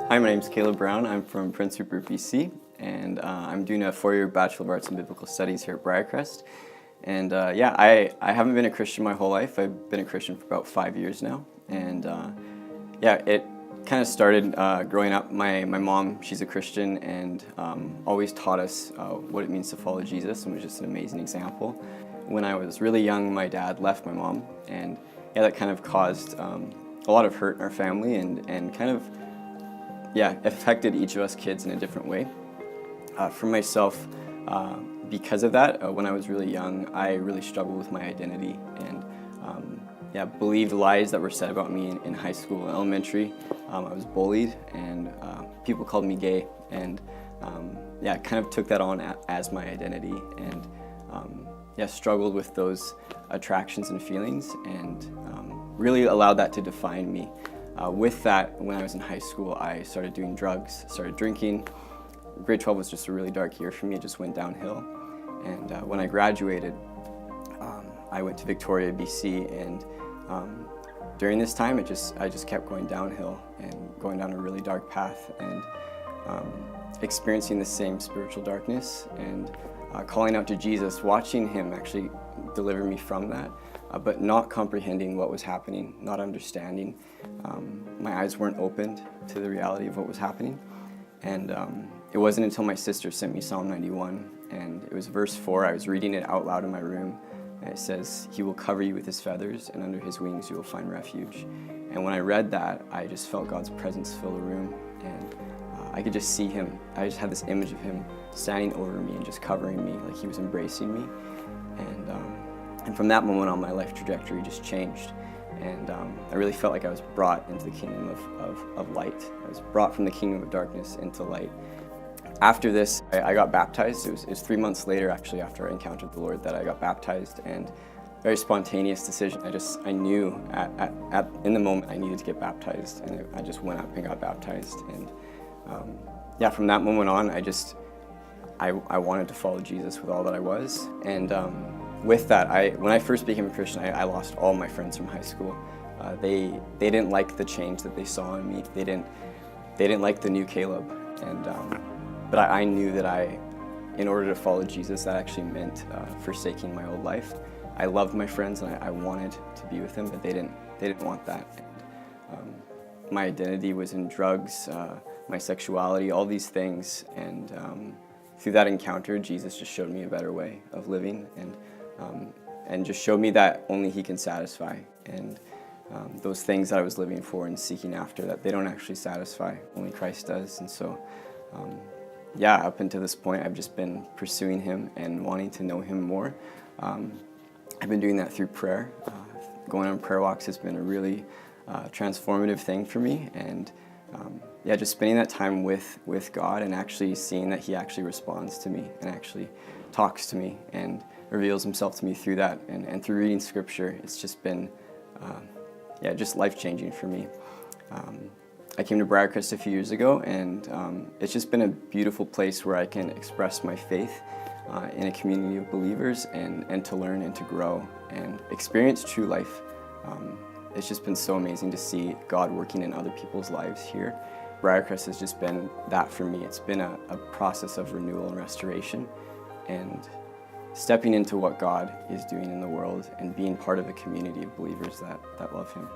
Hi, my name is Caleb Brown. I'm from Prince Rupert, BC, and I'm doing a 4-year Bachelor of Arts in Biblical Studies here at Briarcrest. And I haven't been a Christian my whole life. I've been a Christian for about 5 years now. And it kind of started growing up. My mom, she's a Christian, and always taught us what it means to follow Jesus, and was just an amazing example. When I was really young, my dad left my mom, and that kind of caused a lot of hurt in our family, and kind of affected each of us kids in a different way. For myself, because of that, when I was really young, I really struggled with my identity and believed lies that were said about me in high school and elementary. I was bullied, and people called me gay, and kind of took that on as my identity, and struggled with those attractions and feelings, and really allowed that to define me. With that, when I was in high school, I started doing drugs, started drinking. Grade 12 was just a really dark year for me. It just went downhill. And when I graduated, I went to Victoria, BC, and during this time, I just kept going downhill and going down a really dark path, and experiencing the same spiritual darkness, and calling out to Jesus, watching him actually deliver me from that, but not comprehending what was happening, not understanding. My eyes weren't opened to the reality of what was happening. And it wasn't until my sister sent me Psalm 91, and it was verse 4. I was reading it out loud in my room, and it says, "He will cover you with his feathers, and under his wings you will find refuge." And when I read that, I just felt God's presence fill the room, and I could just see him. I just had this image of him standing over me and just covering me, like he was embracing me. And from that moment on, my life trajectory just changed. And I really felt like I was brought into the kingdom of light. I was brought from the kingdom of darkness into light. After this, I got baptized. It was 3 months later, actually, after I encountered the Lord, that I got baptized, and very spontaneous decision. I knew in the moment I needed to get baptized, and I just went up and got baptized. And from that moment on, I wanted to follow Jesus with all that I was. And with that, when I first became a Christian, I lost all my friends from high school. They didn't like the change that they saw in me. They didn't like the new Caleb. And but I knew that in order to follow Jesus, that actually meant forsaking my old life. I loved my friends, and I wanted to be with them, but they didn't want that. And, my identity was in drugs, my sexuality, all these things, and through that encounter, Jesus just showed me a better way of living, and just showed me that only he can satisfy. And those things that I was living for and seeking after, that they don't actually satisfy, only Christ does. And so, up until this point, I've just been pursuing him and wanting to know him more. I've been doing that through prayer. Going on prayer walks has been a really transformative thing for me, and just spending that time with God, and actually seeing that he actually responds to me and actually talks to me and reveals himself to me through that, and through reading scripture. It's just been just life-changing for me. I came to Briarcrest a few years ago, and it's just been a beautiful place where I can express my faith in a community of believers, and to learn and to grow and experience true life. It's just been so amazing to see God working in other people's lives here. Briarcrest has just been that for me. It's been a process of renewal and restoration, and stepping into what God is doing in the world, and being part of a community of believers that love him.